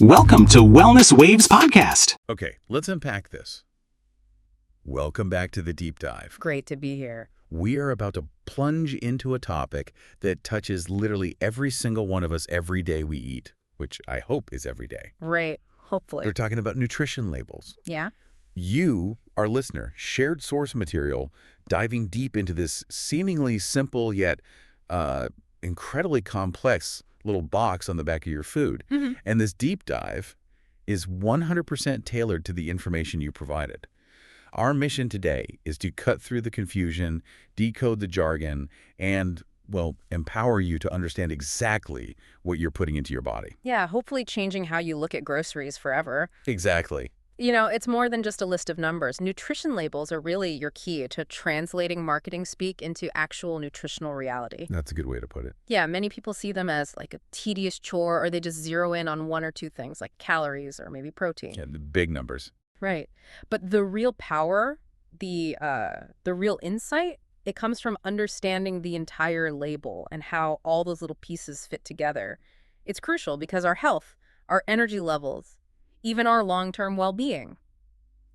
Welcome to Wellness Waves Podcast. Okay, let's unpack this. Welcome back to the deep dive. Great to be here. We are about to plunge into a topic that touches literally every single one of us every day we eat, which I hope is every day. Right. Hopefully. We're talking about nutrition labels. Yeah. You, our listener, shared source material, diving deep into this seemingly simple yet incredibly complex little box on the back of your food. Mm-hmm. And this deep dive is 100% tailored to the information you provided. Our mission today is to cut through the confusion, decode the jargon, and, well, empower you to understand exactly what you're putting into your body. Yeah, hopefully changing how you look at groceries forever. Exactly. You know, it's more than just a list of numbers. Nutrition labels are really your key to translating marketing speak into actual nutritional reality. That's a good way to put it. Yeah, many people see them as like a tedious chore, or they just zero in on one or two things like calories or maybe protein. Yeah, the big numbers. Right. But the real power, the real insight, it comes from understanding the entire label and how all those little pieces fit together. It's crucial because our health, our energy levels, even our long-term well-being,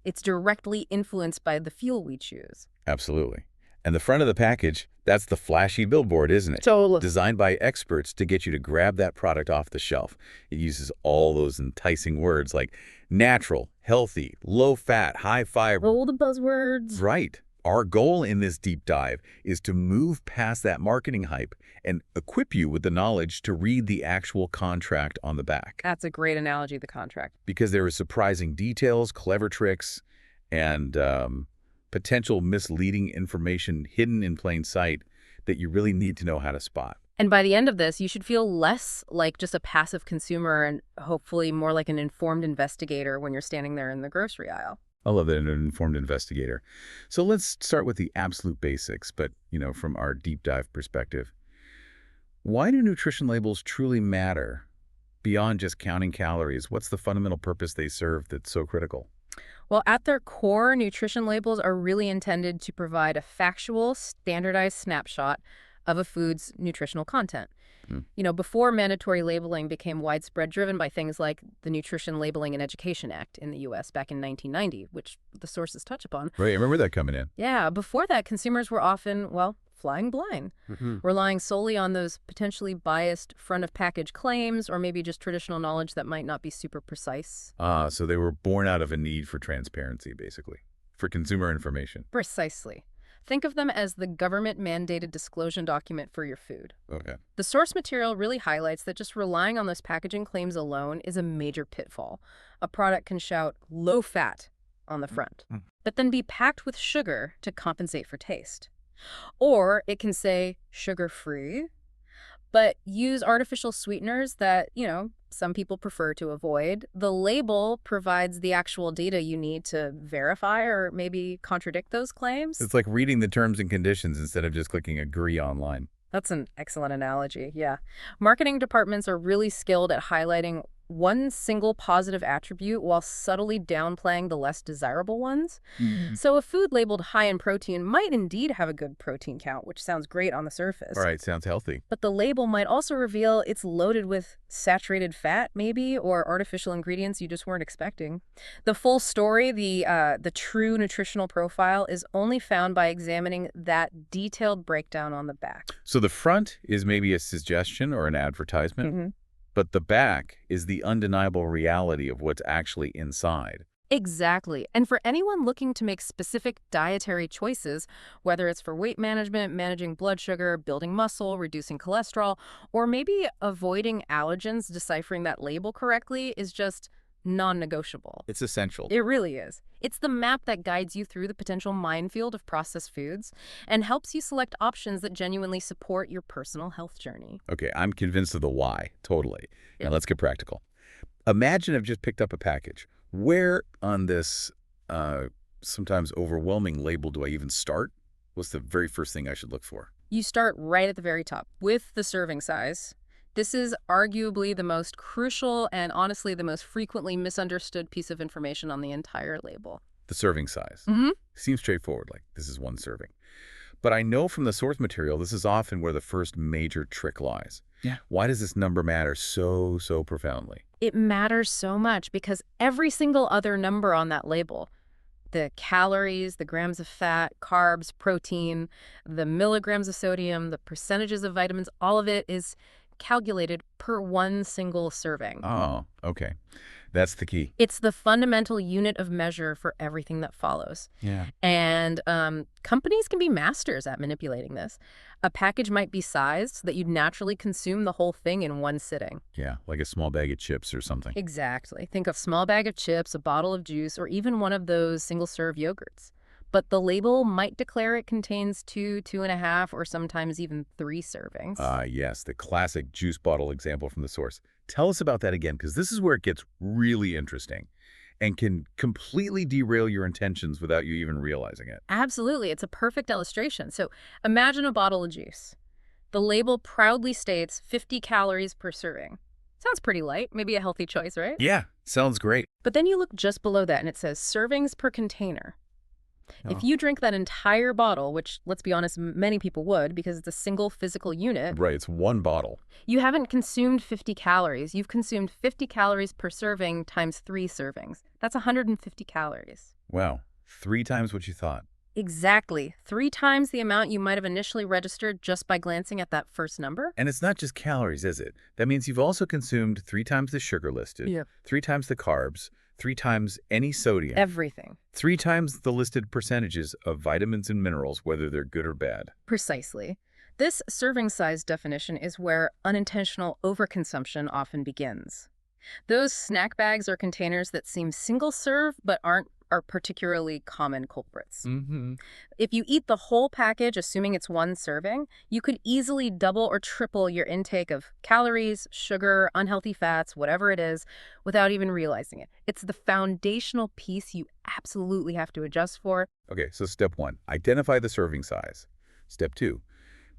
it's directly influenced by the fuel we choose. Absolutely. And the front of the package, that's the flashy billboard, isn't it? Totally. Designed by experts to get you to grab that product off the shelf. It uses all those enticing words like natural, healthy, low-fat, high fiber. All the buzzwords. Right. Our goal in this deep dive is to move past that marketing hype and equip you with the knowledge to read the actual contract on the back. That's a great analogy, the contract. Because there are surprising details, clever tricks, and potential misleading information hidden in plain sight that you really need to know how to spot. And by the end of this, you should feel less like just a passive consumer and hopefully more like an informed investigator when you're standing there in the grocery aisle. I love that, an informed investigator. So let's start with the absolute basics, but, from our deep dive perspective. Why do nutrition labels truly matter beyond just counting calories? What's the fundamental purpose they serve that's so critical? Well, at their core, nutrition labels are really intended to provide a factual, standardized snapshot of a food's nutritional content. Before mandatory labeling became widespread, driven by things like the Nutrition Labeling and Education Act in the U.S. back in 1990, which the sources touch upon. Right, I remember that coming in. Yeah, before that, consumers were often, flying blind, relying solely on those potentially biased front-of-package claims or maybe just traditional knowledge that might not be super precise. So they were born out of a need for transparency, basically, for consumer information. Precisely. Think of them as the government-mandated disclosure document for your food. Okay. The source material really highlights that just relying on those packaging claims alone is a major pitfall. A product can shout low fat on the front, but then be packed with sugar to compensate for taste. Or it can say sugar-free, but use artificial sweeteners that, some people prefer to avoid. The label provides the actual data you need to verify or maybe contradict those claims. It's like reading the terms and conditions instead of just clicking agree online. That's an excellent analogy, yeah. Marketing departments are really skilled at highlighting one single positive attribute while subtly downplaying the less desirable ones. So a food labeled high in protein might indeed have a good protein count, which sounds great on the surface. All right, sounds healthy. But the label might also reveal it's loaded with saturated fat, maybe, or artificial ingredients you just weren't expecting. The full story, the true nutritional profile, is only found by examining that detailed breakdown on the back. So the front is maybe a suggestion or an advertisement, but the back is the undeniable reality of what's actually inside. Exactly. And for anyone looking to make specific dietary choices, whether it's for weight management, managing blood sugar, building muscle, reducing cholesterol, or maybe avoiding allergens, deciphering that label correctly is just non-negotiable. It's essential. It really is. It's the map that guides you through the potential minefield of processed foods and helps you select options that genuinely support your personal health journey. Okay, I'm convinced of the why, totally. Now let's get practical. Imagine I've just picked up a package. Where on this sometimes overwhelming label do I even start? What's the very first thing I should look for? You start right at the very top with the serving size. This is arguably the most crucial and honestly the most frequently misunderstood piece of information on the entire label. The serving size. Seems straightforward, like this is one serving. But I know from the source material this is often where the first major trick lies. Yeah. Why does this number matter so profoundly? It matters so much because every single other number on that label, the calories, the grams of fat, carbs, protein, the milligrams of sodium, the percentages of vitamins, all of it is calculated per one single serving. Oh, okay. That's the key. It's the fundamental unit of measure for everything that follows. Yeah. And companies can be masters at manipulating this. A package might be sized so that you'd naturally consume the whole thing in one sitting. Yeah, like a small bag of chips or something. Exactly. Think of small bag of chips, a bottle of juice, or even one of those single-serve yogurts. But the label might declare it contains 2, 2.5, or sometimes even 3 servings. Yes, the classic juice bottle example from the source. Tell us about that again, because this is where it gets really interesting and can completely derail your intentions without you even realizing it. Absolutely. It's a perfect illustration. So imagine a bottle of juice. The label proudly states 50 calories per serving. Sounds pretty light, maybe a healthy choice, right? Yeah, sounds great. But then you look just below that and it says servings per container. If you drink that entire bottle, which, let's be honest, many people would because it's a single physical unit, Right, it's one bottle. you haven't consumed 50 calories. You've consumed 50 calories per serving times 3 servings. That's 150 calories. Wow, 3 times what you thought. Exactly. 3 times the amount you might have initially registered just by glancing at that first number. And it's not just calories, is it? That means you've also consumed 3 times the sugar listed, Yep. 3 times the carbs, 3 times any sodium, Everything. 3 times the listed percentages of vitamins and minerals, whether they're good or bad. Precisely. This serving size definition is where unintentional overconsumption often begins. Those snack bags or containers that seem single-serve but are particularly common culprits. Mm-hmm. If you eat the whole package, assuming it's one serving, you could easily double or triple your intake of calories, sugar, unhealthy fats, whatever it is, without even realizing it. It's the foundational piece you absolutely have to adjust for. Okay, so step 1, identify the serving size. Step 2,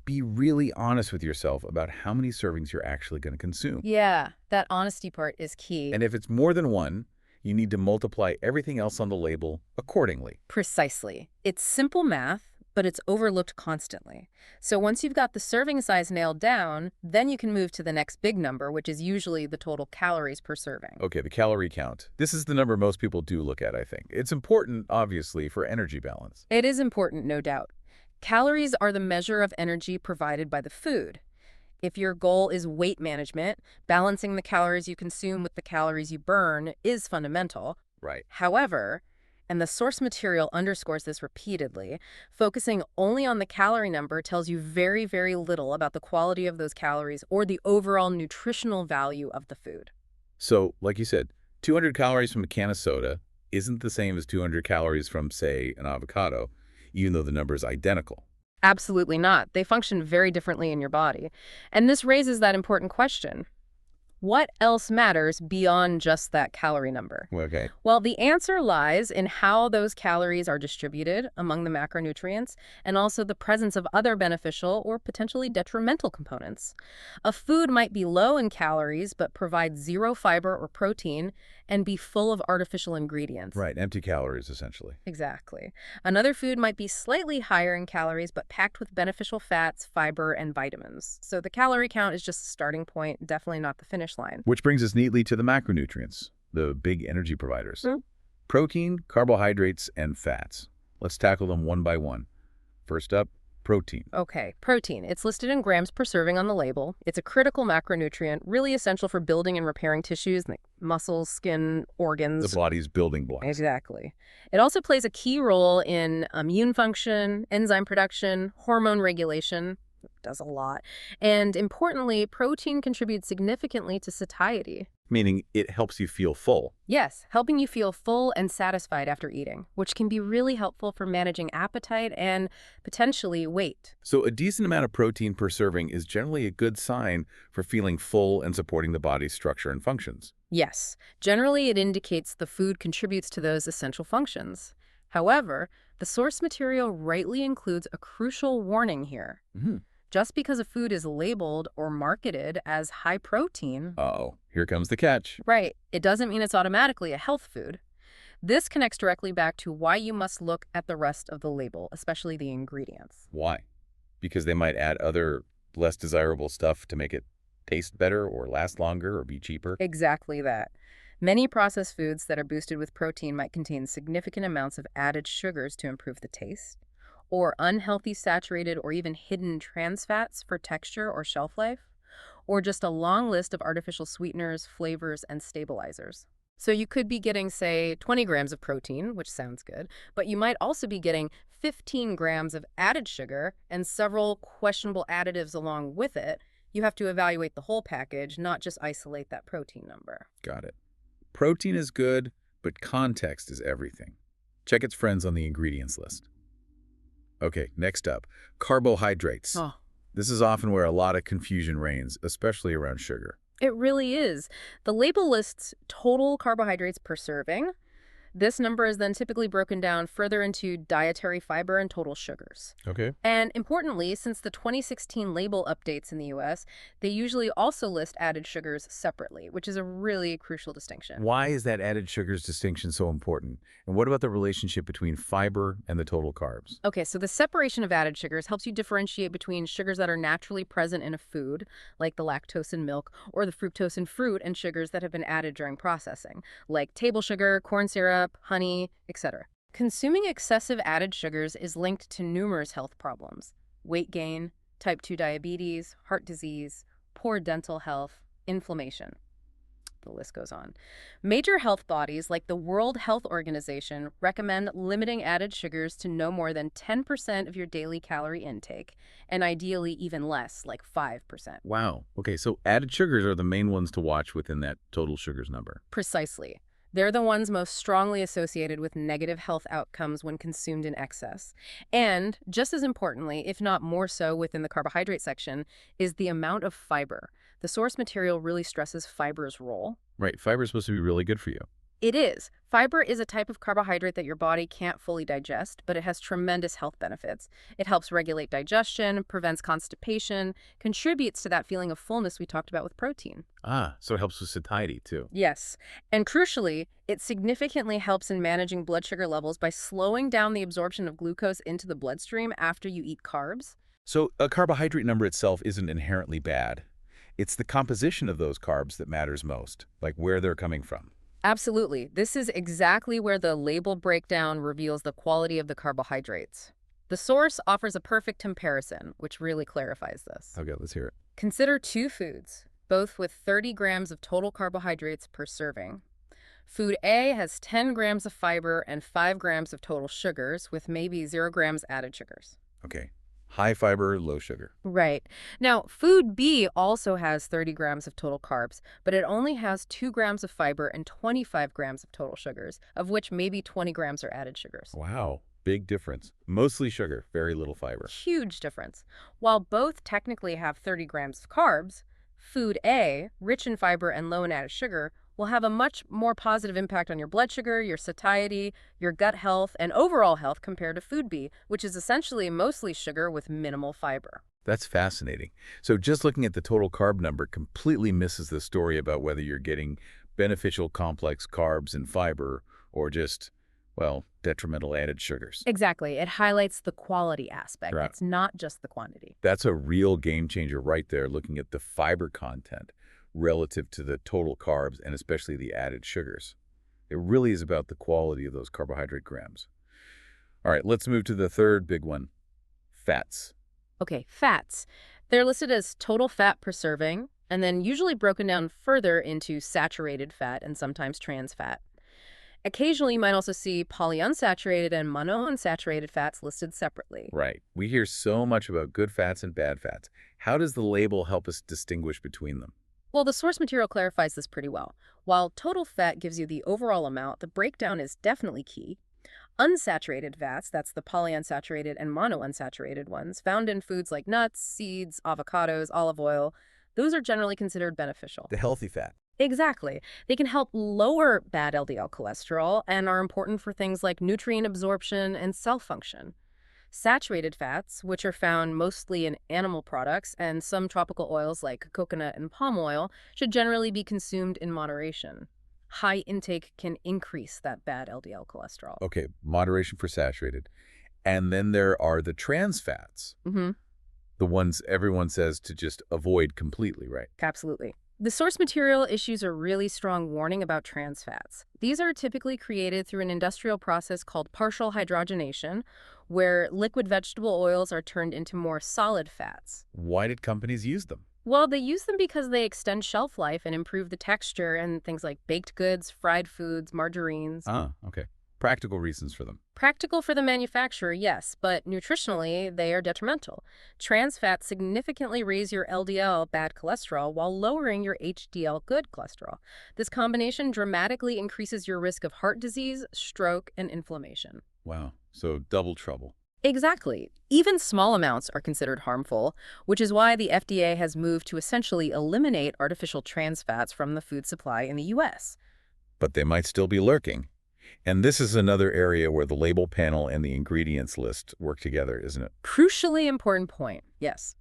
be really honest with yourself about how many servings you're actually going to consume. Yeah, that honesty part is key. And if it's more than 1, you need to multiply everything else on the label accordingly. Precisely. It's simple math, but it's overlooked constantly. So once you've got the serving size nailed down, then you can move to the next big number, which is usually the total calories per serving. Okay, the calorie count. This is the number most people do look at, I think. It's important, obviously, for energy balance. It is important, no doubt. Calories are the measure of energy provided by the food. If your goal is weight management, balancing the calories you consume with the calories you burn is fundamental. Right. However, and the source material underscores this repeatedly, focusing only on the calorie number tells you very, very little about the quality of those calories or the overall nutritional value of the food. So, like you said, 200 calories from a can of soda isn't the same as 200 calories from, say, an avocado, even though the number is identical. Absolutely not. They function very differently in your body. And this raises that important question. What else matters beyond just that calorie number? Okay. Well, the answer lies in how those calories are distributed among the macronutrients and also the presence of other beneficial or potentially detrimental components. A food might be low in calories but provide 0 fiber or protein and be full of artificial ingredients. Right, empty calories, essentially. Exactly. Another food might be slightly higher in calories but packed with beneficial fats, fiber, and vitamins. So the calorie count is just a starting point, definitely not the finish line. Which brings us neatly to the macronutrients, the big energy providers. Mm. Protein, carbohydrates, and fats. Let's tackle them one by one. First up, protein. Okay, protein. It's listed in grams per serving on the label. It's a critical macronutrient, really essential for building and repairing tissues like muscles, skin, organs. The body's building blocks. Exactly. It also plays a key role in immune function, enzyme production, hormone regulation. It does a lot. And importantly, protein contributes significantly to satiety. Meaning it helps you feel full. Yes, helping you feel full and satisfied after eating, which can be really helpful for managing appetite and potentially weight. So a decent amount of protein per serving is generally a good sign for feeling full and supporting the body's structure and functions. Yes, generally it indicates the food contributes to those essential functions. However, the source material rightly includes a crucial warning here. Mm-hmm. Just because a food is labeled or marketed as high protein, Uh-oh, here comes the catch. right, it doesn't mean it's automatically a health food. This connects directly back to why you must look at the rest of the label, especially the ingredients. Why? Because they might add other less desirable stuff to make it taste better or last longer or be cheaper? Exactly that. Many processed foods that are boosted with protein might contain significant amounts of added sugars to improve the taste, or unhealthy saturated or even hidden trans fats for texture or shelf life, or just a long list of artificial sweeteners, flavors, and stabilizers. So you could be getting, say, 20 grams of protein, which sounds good, but you might also be getting 15 grams of added sugar and several questionable additives along with it. You have to evaluate the whole package, not just isolate that protein number. Got it. Protein is good, but context is everything. Check its friends on the ingredients list. Okay, next up, carbohydrates. Oh, This is often where a lot of confusion reigns, especially around sugar. it really is. The label lists total carbohydrates per serving. This number is then typically broken down further into dietary fiber and total sugars. Okay. And importantly, since the 2016 label updates in the US, they usually also list added sugars separately, which is a really crucial distinction. Why is that added sugars distinction so important? And what about the relationship between fiber and the total carbs? Okay, so the separation of added sugars helps you differentiate between sugars that are naturally present in a food, like the lactose in milk, or the fructose in fruit, and sugars that have been added during processing, like table sugar, corn syrup, honey, etc. Consuming excessive added sugars is linked to numerous health problems: weight gain, type 2 diabetes, heart disease, poor dental health, inflammation. The list goes on. Major health bodies like the World Health Organization recommend limiting added sugars to no more than 10% of your daily calorie intake, and ideally even less, like 5%. Wow. Okay, so added sugars are the main ones to watch within that total sugars number. Precisely. They're the ones most strongly associated with negative health outcomes when consumed in excess. And, just as importantly, if not more so within the carbohydrate section, is the amount of fiber. The source material really stresses fiber's role. Right, fiber is supposed to be really good for you. It is. Fiber is a type of carbohydrate that your body can't fully digest, but it has tremendous health benefits. It helps regulate digestion, prevents constipation, contributes to that feeling of fullness we talked about with protein. Ah, so it helps with satiety too. Yes, and crucially, it significantly helps in managing blood sugar levels by slowing down the absorption of glucose into the bloodstream after you eat carbs. So a carbohydrate number itself isn't inherently bad. It's the composition of those carbs that matters most, like where they're coming from. Absolutely. This is exactly where the label breakdown reveals the quality of the carbohydrates. The source offers a perfect comparison, which really clarifies this. Okay, let's hear it. Consider two foods, both with 30 grams of total carbohydrates per serving. Food A has 10 grams of fiber and 5 grams of total sugars, with maybe 0 grams added sugars. Okay, high fiber, low sugar. Right. Now, food B also has 30 grams of total carbs, but it only has 2 grams of fiber and 25 grams of total sugars, of which maybe 20 grams are added sugars. Wow, big difference. Mostly sugar, very little fiber. Huge difference. While both technically have 30 grams of carbs, food A, rich in fiber and low in added sugar, will have a much more positive impact on your blood sugar, your satiety, your gut health, and overall health compared to food B, which is essentially mostly sugar with minimal fiber. That's fascinating. So just looking at the total carb number completely misses the story about whether you're getting beneficial complex carbs and fiber or just, well, detrimental added sugars. Exactly. It highlights the quality aspect. Right. It's not just the quantity. That's a real game changer right there, looking at the fiber content relative to the total carbs and especially the added sugars. It really is about the quality of those carbohydrate grams. All right, let's move to the third big one, fats. Okay, fats. They're listed as total fat per serving, and then usually broken down further into saturated fat and sometimes trans fat. Occasionally, you might also see polyunsaturated and monounsaturated fats listed separately. Right. We hear so much about good fats and bad fats. How does the label help us distinguish between them? Well, the source material clarifies this pretty well. While total fat gives you the overall amount, the breakdown is definitely key. Unsaturated fats, that's the polyunsaturated and monounsaturated ones, found in foods like nuts, seeds, avocados, olive oil, those are generally considered beneficial. The healthy fat. Exactly. They can help lower bad LDL cholesterol and are important for things like nutrient absorption and cell function. Saturated fats, which are found mostly in animal products and some tropical oils like coconut and palm oil, should generally be consumed in moderation. High intake can increase that bad LDL cholesterol. Okay, moderation for saturated. And then there are the trans fats. The ones everyone says to just avoid completely, right? Absolutely. The source material issues a really strong warning about trans fats. These are typically created through an industrial process called partial hydrogenation, where liquid vegetable oils are turned into more solid fats. Why did companies use them? Well, they use them because they extend shelf life and improve the texture in things like baked goods, fried foods, margarines. Ah, okay. Practical reasons for them. Practical for the manufacturer, yes, but nutritionally, they are detrimental. Trans fats significantly raise your LDL bad cholesterol while lowering your HDL good cholesterol. This combination dramatically increases your risk of heart disease, stroke, and inflammation. Wow. So double trouble. Exactly. Even small amounts are considered harmful, which is why the FDA has moved to essentially eliminate artificial trans fats from the food supply in the U.S. But they might still be lurking. And this is another area where the label panel and the ingredients list work together, isn't it? Crucially important point, yes.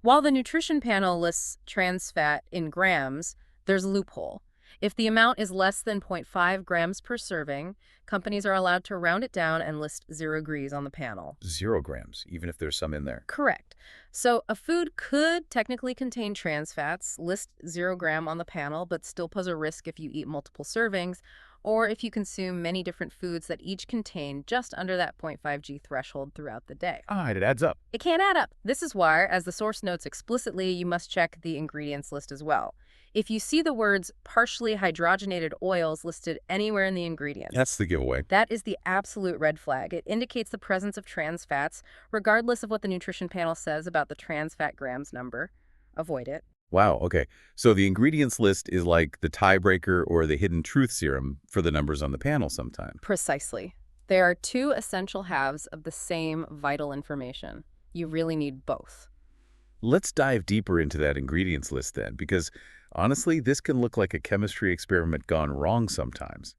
While the nutrition panel lists trans fat in grams, there's a loophole. If the amount is less than 0.5 grams per serving, companies are allowed to round it down and list 0 Gs on the panel. 0 grams, even if there's some in there. Correct. So a food could technically contain trans fats, list 0 gram on the panel, but still pose a risk if you eat multiple servings, or if you consume many different foods that each contain just under that 0.5 G threshold throughout the day. Ah, it adds up. It can't add up. This is why, as the source notes explicitly, you must check the ingredients list as well. If you see the words partially hydrogenated oils listed anywhere in the ingredients, That's the giveaway. that is the absolute red flag. It indicates the presence of trans fats, regardless of what the nutrition panel says about the trans fat grams number. Avoid it. Wow, okay. So the ingredients list is like the tiebreaker or the hidden truth serum for the numbers on the panel sometimes. Precisely. There are two essential halves of the same vital information. You really need both. Let's dive deeper into that ingredients list then, because honestly, this can look like a chemistry experiment gone wrong sometimes.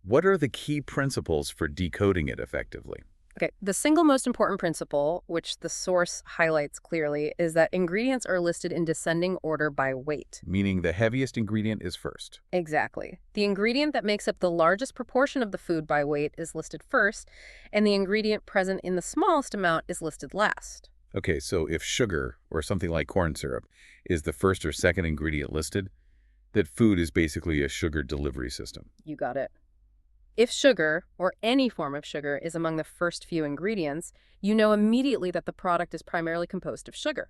What are the key principles for decoding it effectively? Okay, the single most important principle, which the source highlights clearly, is that ingredients are listed in descending order by weight. Meaning the heaviest ingredient is first. Exactly. The ingredient that makes up the largest proportion of the food by weight is listed first, and the ingredient present in the smallest amount is listed last. Okay, so if sugar, or something like corn syrup, is the first or second ingredient listed, that food is basically a sugar delivery system. You got it. If sugar, or any form of sugar, is among the first few ingredients, you know immediately that the product is primarily composed of sugar.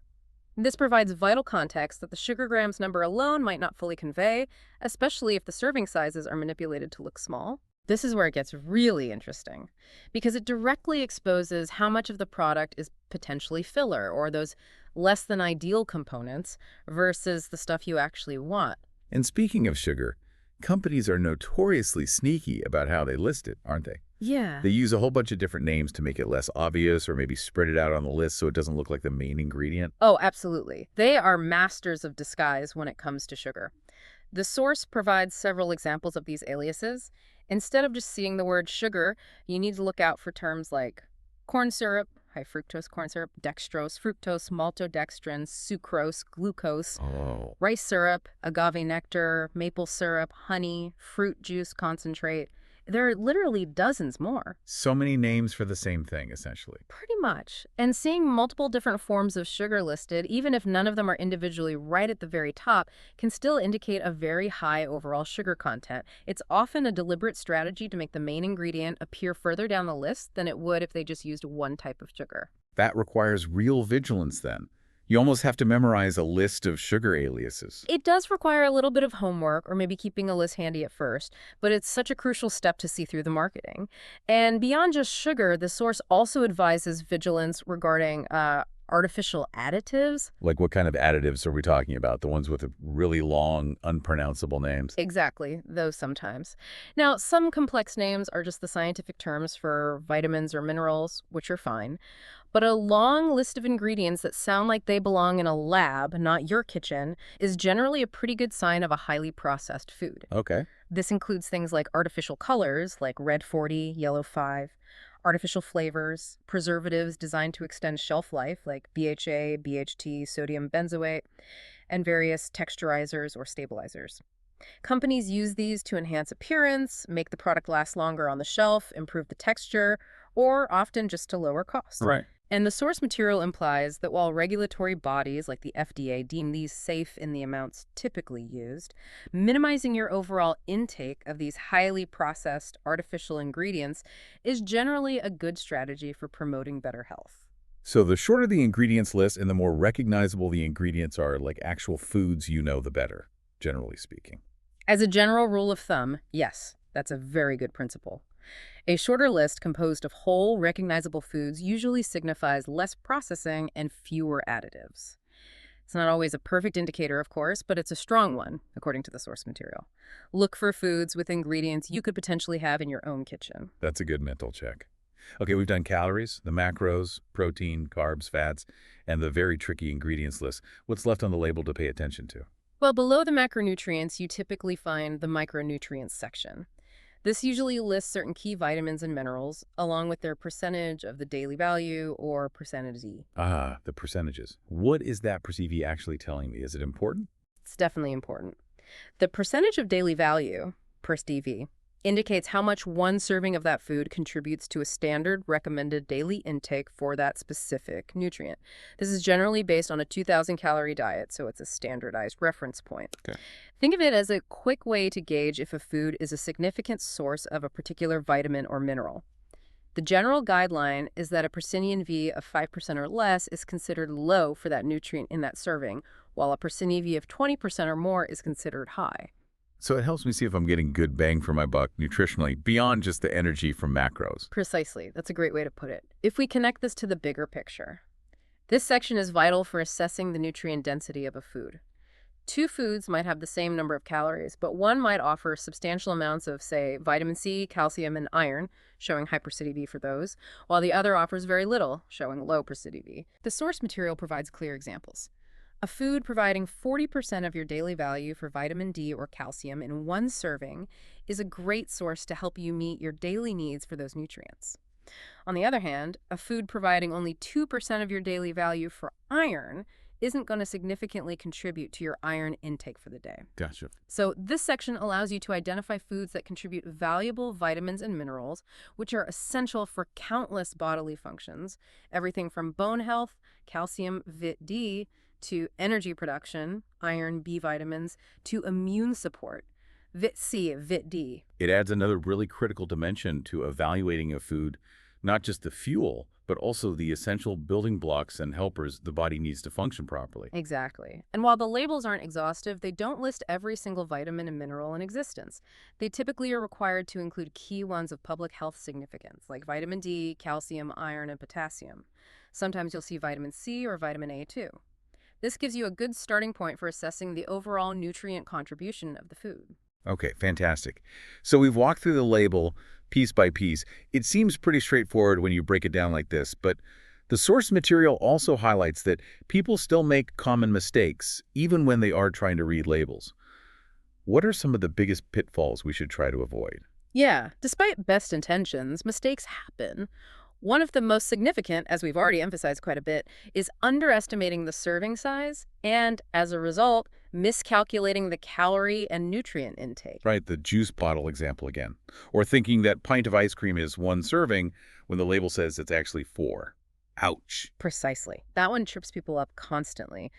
This provides vital context that the sugar grams number alone might not fully convey, especially if the serving sizes are manipulated to look small. This is where it gets really interesting, because it directly exposes how much of the product is potentially filler, or those less than ideal components, versus the stuff you actually want. And speaking of sugar, companies are notoriously sneaky about how they list it, aren't they? Yeah. They use a whole bunch of different names to make it less obvious or maybe spread it out on the list so it doesn't look like the main ingredient. Oh, absolutely. They are masters of disguise when it comes to sugar. The source provides several examples of these aliases. Instead of just seeing the word sugar, you need to look out for terms like corn syrup, high fructose corn syrup, dextrose, fructose, maltodextrin, sucrose, glucose, Oh. rice syrup, agave nectar, maple syrup, honey, fruit juice concentrate. There are literally dozens more. So many names for the same thing, essentially. Pretty much. And seeing multiple different forms of sugar listed, even if none of them are individually right at the very top, can still indicate a very high overall sugar content. It's often a deliberate strategy to make the main ingredient appear further down the list than it would if they just used one type of sugar. That requires real vigilance then. You almost have to memorize a list of sugar aliases. It does require a little bit of homework, or maybe keeping a list handy at first, but it's such a crucial step to see through the marketing. And beyond just sugar, the source also advises vigilance regarding artificial additives. Like what kind of additives are we talking about? The ones with the really long, unpronounceable names? Exactly, those sometimes. Now, some complex names are just the scientific terms for vitamins or minerals, which are fine. But a long list of ingredients that sound like they belong in a lab, not your kitchen, is generally a pretty good sign of a highly processed food. Okay. This includes things like artificial colors, like red 40, yellow 5, artificial flavors, preservatives designed to extend shelf life, like BHA, BHT, sodium benzoate, and various texturizers or stabilizers. Companies use these to enhance appearance, make the product last longer on the shelf, improve the texture, or often just to lower costs. Right. And the source material implies that while regulatory bodies like the FDA deem these safe in the amounts typically used, minimizing your overall intake of these highly processed artificial ingredients is generally a good strategy for promoting better health. So the shorter the ingredients list and the more recognizable the ingredients are, like actual foods, the better, generally speaking. As a general rule of thumb, yes, that's a very good principle. A shorter list composed of whole, recognizable foods usually signifies less processing and fewer additives. It's not always a perfect indicator, of course, but it's a strong one, according to the source material. Look for foods with ingredients you could potentially have in your own kitchen. That's a good mental check. Okay, we've done calories, the macros, protein, carbs, fats, and the very tricky ingredients list. What's left on the label to pay attention to? Well, below the macronutrients, you typically find the micronutrients section. This usually lists certain key vitamins and minerals, along with their percentage of the daily value or percentage E. Ah, the percentages. What is that perceive actually telling me? Is it important? It's definitely important. The percentage of daily value, (percDV), indicates how much one serving of that food contributes to a standard recommended daily intake for that specific nutrient. This is generally based on a 2,000-calorie diet, so it's a standardized reference point. Okay. Think of it as a quick way to gauge if a food is a significant source of a particular vitamin or mineral. The general guideline is that a percentian V of 5% or less is considered low for that nutrient in that serving, while a percentian V of 20% or more is considered high. So it helps me see if I'm getting good bang for my buck nutritionally, beyond just the energy from macros. Precisely. That's a great way to put it. If we connect this to the bigger picture, this section is vital for assessing the nutrient density of a food. Two foods might have the same number of calories, but one might offer substantial amounts of, say, vitamin C, calcium, and iron, showing high percentiv for those, while the other offers very little, showing low percentiv. The source material provides clear examples. A food providing 40% of your daily value for vitamin D or calcium in one serving is a great source to help you meet your daily needs for those nutrients. On the other hand, a food providing only 2% of your daily value for iron isn't going to significantly contribute to your iron intake for the day. Gotcha. So this section allows you to identify foods that contribute valuable vitamins and minerals, which are essential for countless bodily functions, everything from bone health, calcium, Vit D, to energy production, iron, B vitamins, to immune support, Vit C, Vit D. It adds another really critical dimension to evaluating a food, not just the fuel, but also the essential building blocks and helpers the body needs to function properly. Exactly. And while the labels aren't exhaustive, they don't list every single vitamin and mineral in existence. They typically are required to include key ones of public health significance, like vitamin D, calcium, iron, and potassium. Sometimes you'll see vitamin C or vitamin A too. This gives you a good starting point for assessing the overall nutrient contribution of the food. Okay, fantastic. So we've walked through the label piece by piece. It seems pretty straightforward when you break it down like this, but the source material also highlights that people still make common mistakes, even when they are trying to read labels. What are some of the biggest pitfalls we should try to avoid? Yeah, despite best intentions, mistakes happen. One of the most significant, as we've already emphasized quite a bit, is underestimating the serving size and, as a result, miscalculating the calorie and nutrient intake. Right, the juice bottle example again. Or thinking that pint of ice cream is one serving when the label says it's actually 4. Ouch. Precisely. That one trips people up constantly.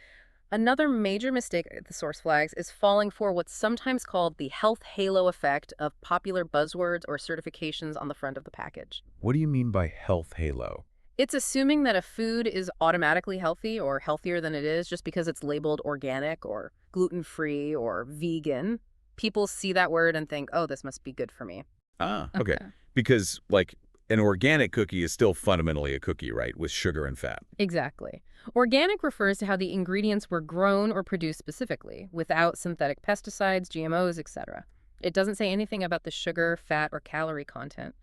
Another major mistake at the source flags is falling for what's sometimes called the health halo effect of popular buzzwords or certifications on the front of the package. What do you mean by health halo? It's assuming that a food is automatically healthy or healthier than it is just because it's labeled organic or gluten-free or vegan. People see that word and think, oh, this must be good for me. Ah, okay. Because, like, an organic cookie is still fundamentally a cookie, right, with sugar and fat. Exactly. Organic refers to how the ingredients were grown or produced specifically, without synthetic pesticides, GMOs, etc. It doesn't say anything about the sugar, fat, or calorie content.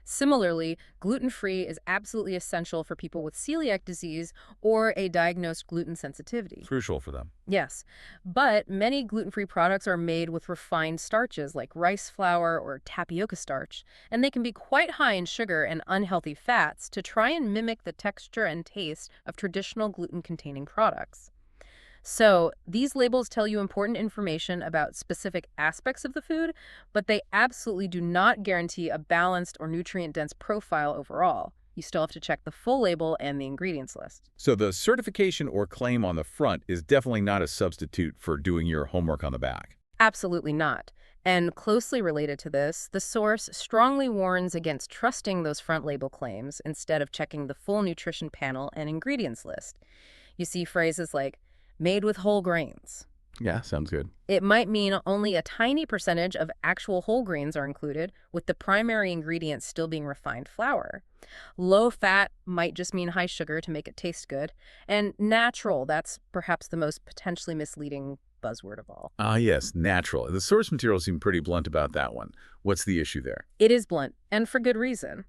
Similarly, gluten-free is absolutely essential for people with celiac disease or a diagnosed gluten sensitivity. Crucial for them. Yes, but many gluten-free products are made with refined starches like rice flour or tapioca starch, and they can be quite high in sugar and unhealthy fats to try and mimic the texture and taste of traditional gluten-containing products. So these labels tell you important information about specific aspects of the food, but they absolutely do not guarantee a balanced or nutrient-dense profile overall. You still have to check the full label and the ingredients list. So the certification or claim on the front is definitely not a substitute for doing your homework on the back. Absolutely not. And closely related to this, the source strongly warns against trusting those front label claims instead of checking the full nutrition panel and ingredients list. You see phrases like, made with whole grains. Yeah, sounds good. It might mean only a tiny percentage of actual whole grains are included, with the primary ingredient still being refined flour. Low fat might just mean high sugar to make it taste good. And natural, that's perhaps the most potentially misleading buzzword of all. Ah, yes, natural. The source material seemed pretty blunt about that one. What's the issue there? It is blunt, and for good reason.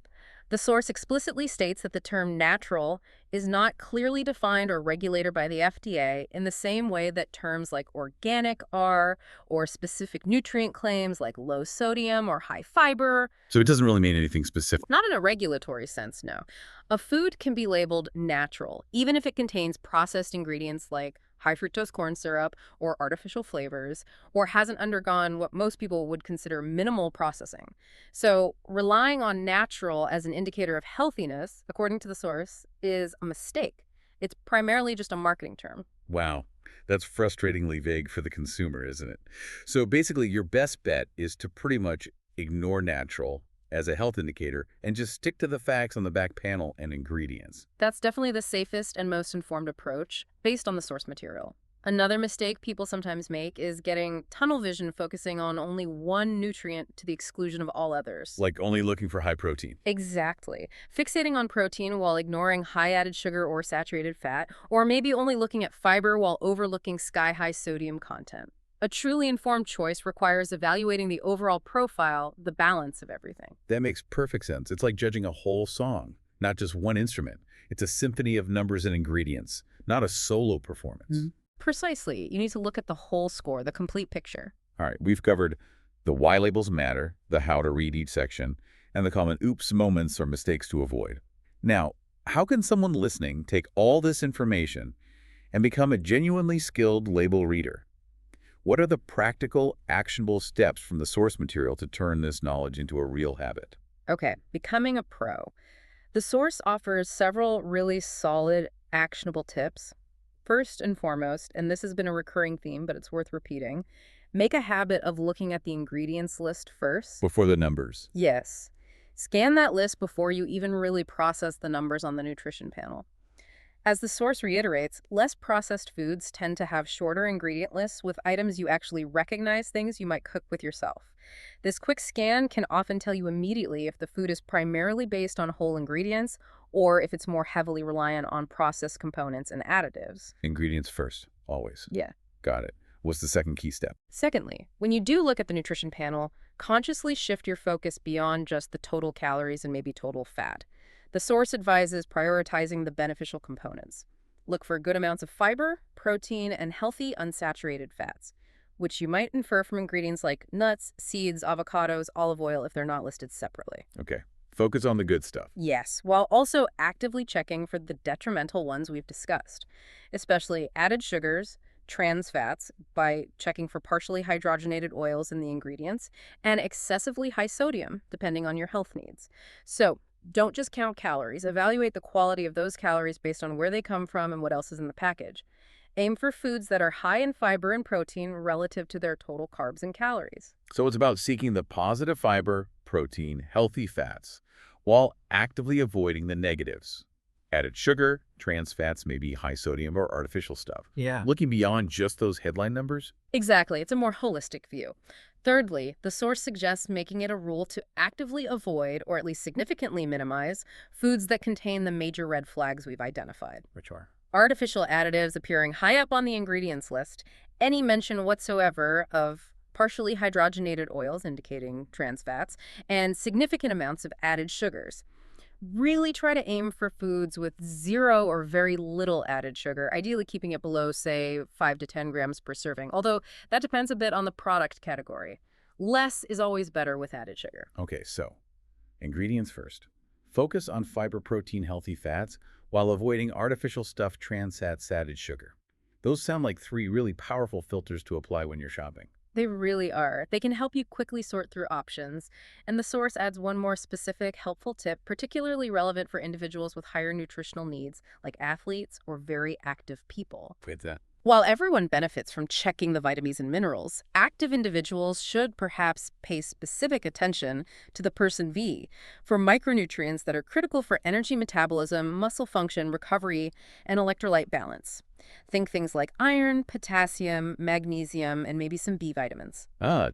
The source explicitly states that the term natural is not clearly defined or regulated by the FDA in the same way that terms like organic are, or specific nutrient claims like low sodium or high fiber. So it doesn't really mean anything specific. Not in a regulatory sense, no. A food can be labeled natural, even if it contains processed ingredients like high fructose corn syrup or artificial flavors, or hasn't undergone what most people would consider minimal processing. So relying on natural as an indicator of healthiness, according to the source, is a mistake. It's primarily just a marketing term. Wow, that's frustratingly vague for the consumer, isn't it? So basically, your best bet is to pretty much ignore natural as a health indicator and just stick to the facts on the back panel and ingredients. That's definitely the safest and most informed approach based on the source material. Another mistake people sometimes make is getting tunnel vision, focusing on only one nutrient to the exclusion of all others. Like only looking for high protein. Exactly. Fixating on protein while ignoring high added sugar or saturated fat, or maybe only looking at fiber while overlooking sky-high sodium content. A truly informed choice requires evaluating the overall profile, the balance of everything. That makes perfect sense. It's like judging a whole song, not just one instrument. It's a symphony of numbers and ingredients, not a solo performance. Precisely. You need to look at the whole score, the complete picture. All right, we've covered the why labels matter, the how to read each section, and the common oops moments or mistakes to avoid. Now, how can someone listening take all this information and become a genuinely skilled label reader? What are the practical, actionable steps from the source material to turn this knowledge into a real habit? Okay, becoming a pro. The source offers several really solid, actionable tips. First and foremost, and this has been a recurring theme, but it's worth repeating, make a habit of looking at the ingredients list first. Before the numbers. Yes. Scan that list before you even really process the numbers on the nutrition panel. As the source reiterates, less processed foods tend to have shorter ingredient lists with items you actually recognize, things you might cook with yourself. This quick scan can often tell you immediately if the food is primarily based on whole ingredients or if it's more heavily reliant on processed components and additives. Ingredients first, always. Yeah. Got it. What's the second key step? Secondly, when you do look at the nutrition panel, consciously shift your focus beyond just the total calories and maybe total fat. The source advises prioritizing the beneficial components. Look for good amounts of fiber, protein, and healthy unsaturated fats, which you might infer from ingredients like nuts, seeds, avocados, olive oil if they're not listed separately. Okay. Focus on the good stuff. Yes, while also actively checking for the detrimental ones we've discussed, especially added sugars, trans fats by checking for partially hydrogenated oils in the ingredients, and excessively high sodium, depending on your health needs. So, don't just count calories. Evaluate the quality of those calories based on where they come from and what else is in the package. Aim for foods that are high in fiber and protein relative to their total carbs and calories. So it's about seeking the positive fiber, protein, healthy fats, while actively avoiding the negatives. Added sugar, trans fats, maybe high sodium or artificial stuff. Yeah. Looking beyond just those headline numbers? Exactly. It's a more holistic view. Thirdly, the source suggests making it a rule to actively avoid, or at least significantly minimize, foods that contain the major red flags we've identified. Which are? Artificial additives appearing high up on the ingredients list, any mention whatsoever of partially hydrogenated oils indicating trans fats, and significant amounts of added sugars. Really try to aim for foods with 0 or very little added sugar, ideally keeping it below, say, 5 to 10 grams per serving, although that depends a bit on the product category. Less is always better with added sugar. Okay, so ingredients first. Focus on fiber, protein, healthy fats while avoiding artificial stuff, trans fats, added sugar. Those sound like 3 really powerful filters to apply when you're shopping. They really are. They can help you quickly sort through options. And the source adds one more specific, helpful tip, particularly relevant for individuals with higher nutritional needs, like athletes or very active people. With that. While everyone benefits from checking the vitamins and minerals, active individuals should perhaps pay specific attention to the person V for micronutrients that are critical for energy metabolism, muscle function, recovery, and electrolyte balance. Think things like iron, potassium, magnesium, and maybe some B vitamins.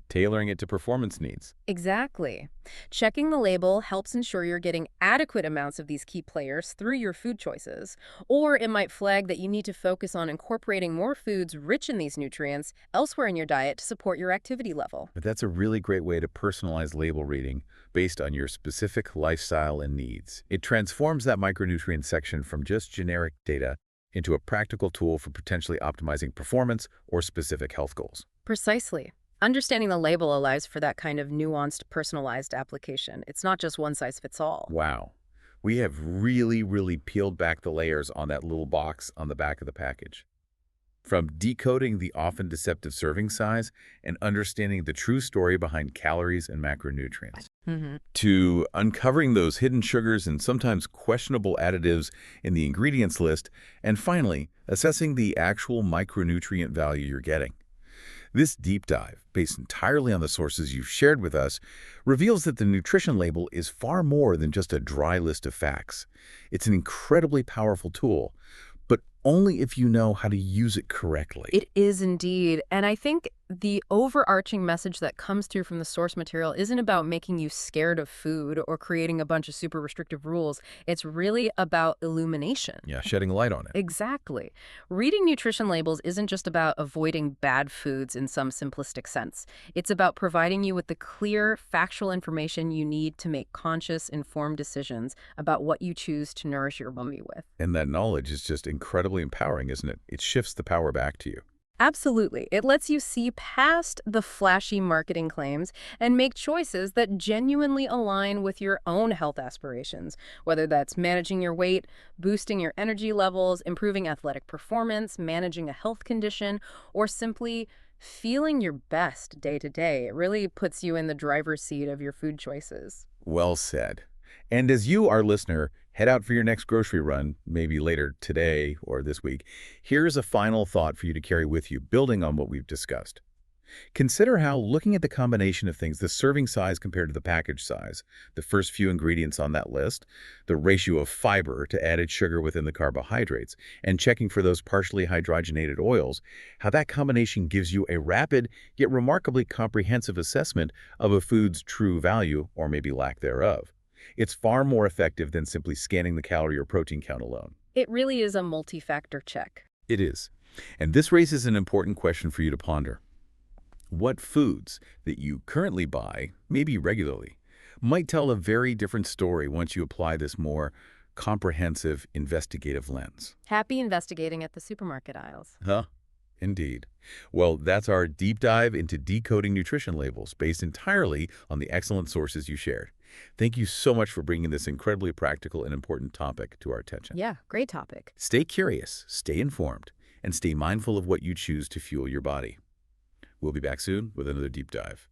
Tailoring it to performance needs. Exactly. Checking the label helps ensure you're getting adequate amounts of these key players through your food choices, or it might flag that you need to focus on incorporating more foods rich in these nutrients elsewhere in your diet to support your activity level. But that's a really great way to personalize label reading based on your specific lifestyle and needs. It transforms that micronutrient section from just generic data into a practical tool for potentially optimizing performance or specific health goals. Precisely. Understanding the label allows for that kind of nuanced, personalized application. It's not just one size fits all. Wow. We have really peeled back the layers on that little box on the back of the package. From decoding the often deceptive serving size and understanding the true story behind calories and macronutrients, to uncovering those hidden sugars and sometimes questionable additives in the ingredients list, and finally, assessing the actual micronutrient value you're getting. This deep dive, based entirely on the sources you've shared with us, reveals that the nutrition label is far more than just a dry list of facts. It's an incredibly powerful tool, but only if you know how to use it correctly. It is indeed. And I think the overarching message that comes through from the source material isn't about making you scared of food or creating a bunch of super restrictive rules. It's really about illumination. Yeah, shedding light on it. Exactly. Reading nutrition labels isn't just about avoiding bad foods in some simplistic sense. It's about providing you with the clear, factual information you need to make conscious, informed decisions about what you choose to nourish your body with. And that knowledge is just incredibly empowering, isn't it? It shifts the power back to you. Absolutely. It lets you see past the flashy marketing claims and make choices that genuinely align with your own health aspirations, whether that's managing your weight, boosting your energy levels, improving athletic performance, managing a health condition, or simply feeling your best day to day. It really puts you in the driver's seat of your food choices. Well said. And as you, our listener, head out for your next grocery run, maybe later today or this week, here's a final thought for you to carry with you, building on what we've discussed. Consider how looking at the combination of things, the serving size compared to the package size, the first few ingredients on that list, the ratio of fiber to added sugar within the carbohydrates, and checking for those partially hydrogenated oils, how that combination gives you a rapid yet remarkably comprehensive assessment of a food's true value or maybe lack thereof. It's far more effective than simply scanning the calorie or protein count alone. It really is a multi-factor check. It is. And this raises an important question for you to ponder. What foods that you currently buy, maybe regularly, might tell a very different story once you apply this more comprehensive investigative lens? Happy investigating at the supermarket aisles. Huh? Indeed. Well, that's our deep dive into decoding nutrition labels based entirely on the excellent sources you shared. Thank you so much for bringing this incredibly practical and important topic to our attention. Yeah, great topic. Stay curious, stay informed, and stay mindful of what you choose to fuel your body. We'll be back soon with another deep dive.